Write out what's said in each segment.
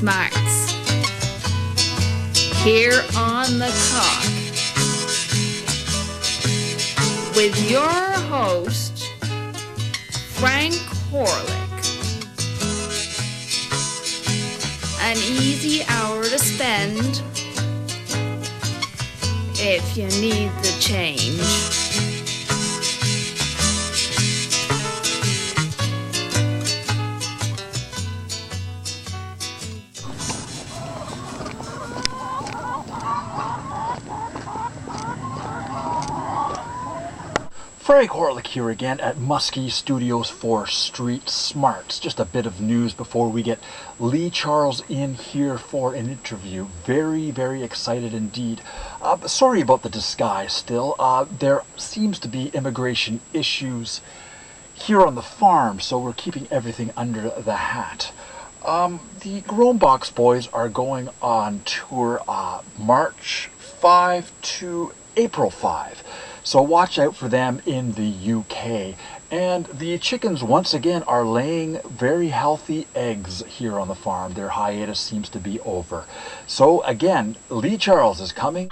Smarts. Here on the Cock with your host, Frank Horlick. An easy hour to spend if you need the change. Frank Horlick here again at Muskie Studios for Street Smarts. Just a bit of news before we get Lee Charles in here for an interview. Very, very excited indeed. Sorry about the disguise still. There seems to be immigration issues here on the farm, so we're keeping everything under the hat. The Grownbox Boys are going on tour March 5 to April 5. So watch out for them in the UK. And the chickens once again are laying very healthy eggs here on the farm. Their hiatus seems to be over. So again, Lee Charles is coming.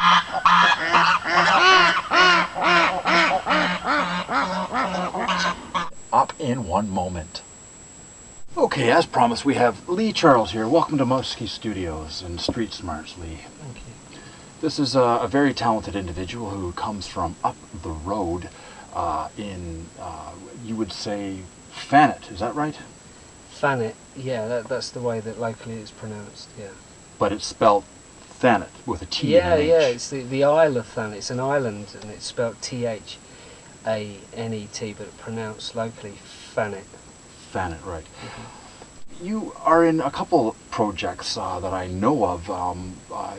Up in one moment. Okay, as promised, we have Lee Charles here. Welcome to Muskie Studios and Street Smarts, Lee. Thank you. This is a very talented individual who comes from up the road in, you would say, Thanet, is that right? Thanet, yeah, that's the way that locally it's pronounced, yeah. But it's spelled Thanet with a T yeah, and an H. Yeah, it's the Isle of Thanet. It's an island and it's spelled Thanet, but pronounced locally Thanet. Thanet, right. Mm-hmm. You are in a couple projects that I know of.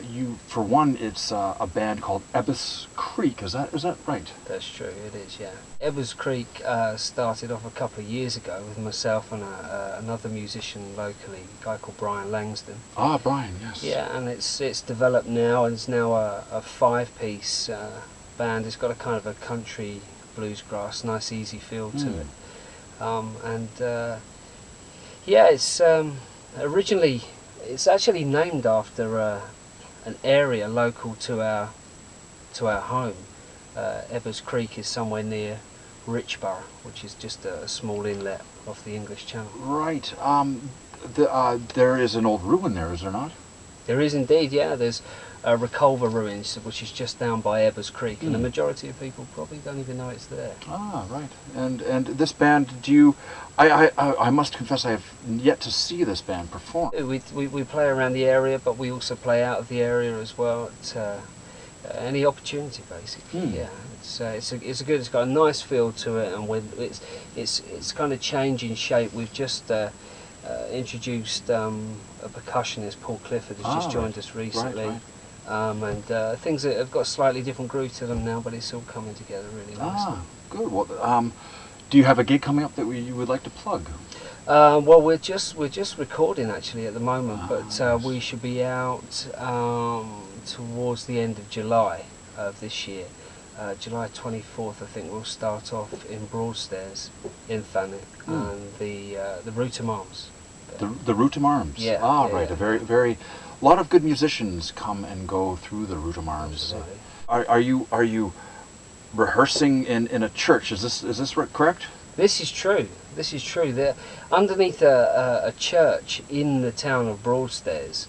You, for one, it's a band called Ebbs Creek. Is that right? That's true. It is. Yeah. Ebbs Creek started off a couple of years ago with myself and another musician locally, a guy called Brian Langston. Ah, Brian. Yes. Yeah, and it's developed now, and it's now a five-piece band. It's got a kind of a country bluesgrass, nice easy feel to it, yeah, it's originally, it's actually named after an area local to our home. Ebbs Creek is somewhere near Richborough, which is just a small inlet off the English Channel. Right. There is an old ruin there, is there not? There is indeed, yeah. There's Reculver Ruins, which is just down by Ebbs Creek, and the majority of people probably don't even know it's there. Ah, right. And this band, do you? I must confess, I have yet to see this band perform. We play around the area, but we also play out of the area as well at any opportunity, basically. Yeah, it's got a nice feel to it, and it's kind of changing shape. We've just introduced a percussionist, Paul Clifford, who's just joined us recently. Right. And things that have got a slightly different groove to them now, but it's all coming together really nicely. Ah, good. Well, do you have a gig coming up that you would like to plug? Well, we're just recording actually at the moment, but we should be out towards the end of July of this year. July 24th, I think we'll start off in Broadstairs in Thanet, and the Rootham Arms. The Rootham Arms. Yeah. Ah, yeah, right. yeah. A very lot of good musicians come and go through the Rootham Arms. Absolutely. Are you rehearsing in a church? Is this correct? This is true. This is true. They're underneath a church in the town of Broadstairs.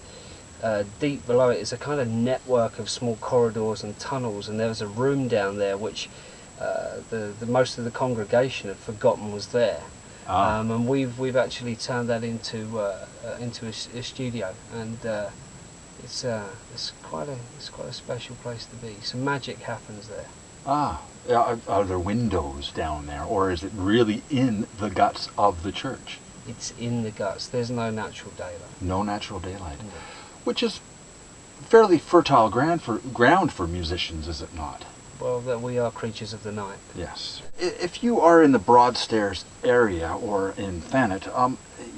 Deep below it is a kind of network of small corridors and tunnels, and there was a room down there which the most of the congregation had forgotten was there. And we've actually turned that into a studio, and it's quite a special place to be. Some magic happens there. Are there windows down there, or is it really in the guts of the church? It's in the guts. There's no natural daylight. No natural daylight, No. Which is fairly fertile ground for musicians, is it not? Well, that we are creatures of the night. Yes. If you are in the Broadstairs area or in Thanet,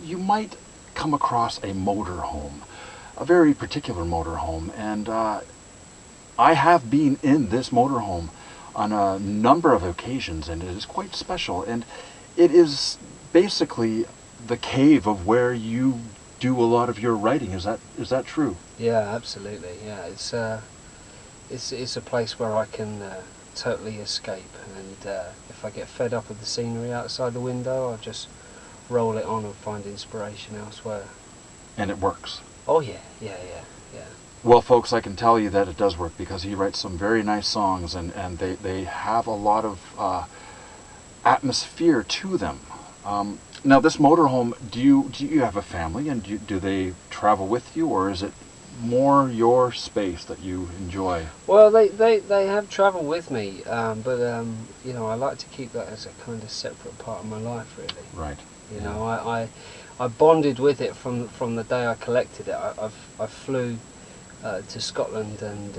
you might come across a motorhome, a very particular motorhome, and I have been in this motorhome on a number of occasions, and it is quite special, and it is basically the cave of where you do a lot of your writing. Is that true? Yeah, absolutely. Yeah, it's a place where I can totally escape, and if I get fed up with the scenery outside the window, I'll just roll it on and find inspiration elsewhere. And it works. Oh yeah. Well, folks, I can tell you that it does work, because he writes some very nice songs, and they have a lot of atmosphere to them. Now, this motorhome, do you have a family, and do they travel with you, or is it more your space that you enjoy? Well, they have travelled with me, but you know, I like to keep that as a kind of separate part of my life, really. Right. You know, I bonded with it from the day I collected it. I flew to Scotland and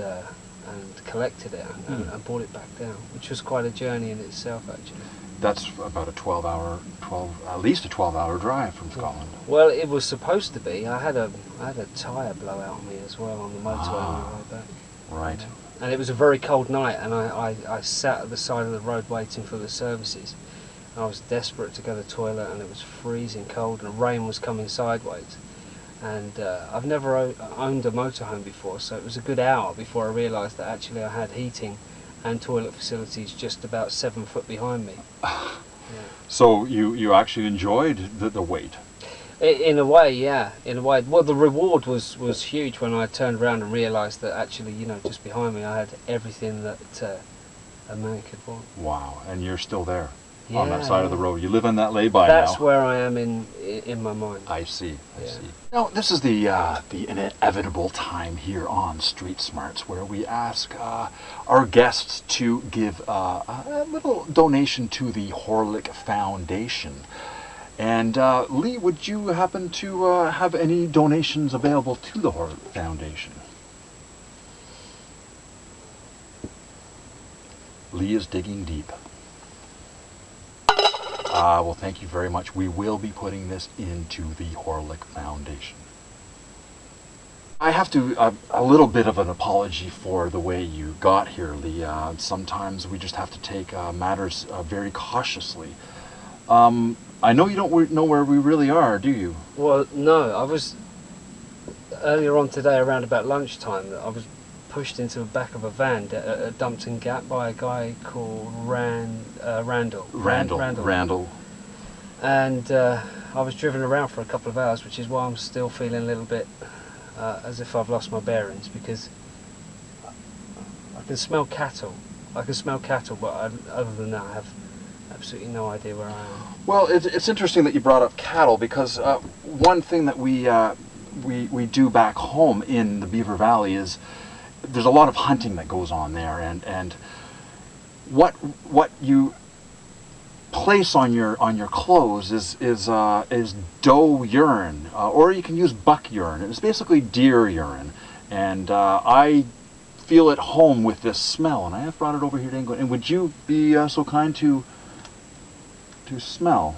collected it and brought it back down, which was quite a journey in itself, actually. That's about at least a 12-hour drive from Scotland. Well, it was supposed to be. I had a tyre blowout on me as well on the motorway on the way back. Right. And it was a very cold night, and I sat at the side of the road waiting for the services. I was desperate to go to the toilet, and it was freezing cold, and rain was coming sideways. And I've never owned a motorhome before, so it was a good hour before I realised that actually I had heating and toilet facilities just about 7 foot behind me. Yeah. So you actually enjoyed the wait? In a way, yeah. In a way. Well, the reward was huge when I turned around and realised that actually, you know, just behind me I had everything that a man could want. Wow, and you're still there? Yeah, on that side of the road. You live on that lay-by now. That's where I am in my mind. I see. I see. Now, this is the inevitable time here on Street Smarts, where we ask our guests to give a little donation to the Horlick Foundation. And Lee, would you happen to have any donations available to the Horlick Foundation? Lee is digging deep. Well, thank you very much. We will be putting this into the Horlick Foundation. I have to, a little bit of an apology for the way you got here, Lee. Sometimes we just have to take matters very cautiously. I know you don't know where we really are, do you? Well, no. I was, earlier on today, around about lunchtime, I was pushed into the back of a van at Dumpton Gap by a guy called Randall. Randall. And I was driven around for a couple of hours, which is why I'm still feeling a little bit as if I've lost my bearings, because I can smell cattle. But other than that, I have absolutely no idea where I am. Well, it's interesting that you brought up cattle, because one thing that we do back home in the Beaver Valley is there's a lot of hunting that goes on there, and what you place on your clothes is doe urine, or you can use buck urine. It's basically deer urine, and I feel at home with this smell, and I have brought it over here to England. And would you be so kind to smell?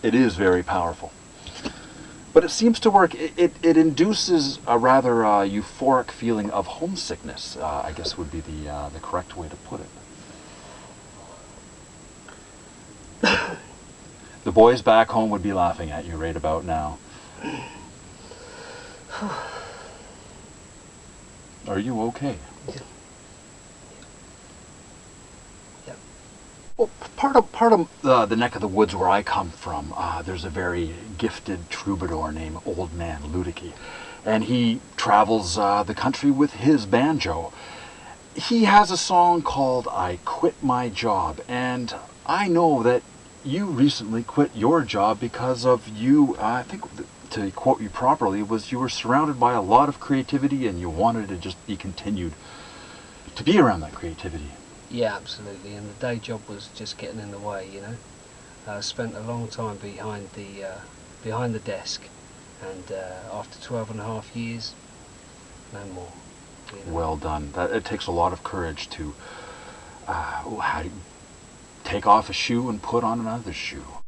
It is very powerful. But it seems to work. It induces a rather euphoric feeling of homesickness, I guess would be the correct way to put it. The boys back home would be laughing at you right about now. Are you okay? Well, part of the neck of the woods where I come from, there's a very gifted troubadour named Old Man Ludicky, and he travels the country with his banjo. He has a song called "I Quit My Job," and I know that you recently quit your job because of you. I think, to quote you properly, was you were surrounded by a lot of creativity, and you wanted to just be continued to be around that creativity. Yeah, absolutely, and the day job was just getting in the way, you know. I spent a long time behind the desk, and after 12.5 years, no more. You know? Well done. It takes a lot of courage to take off a shoe and put on another shoe.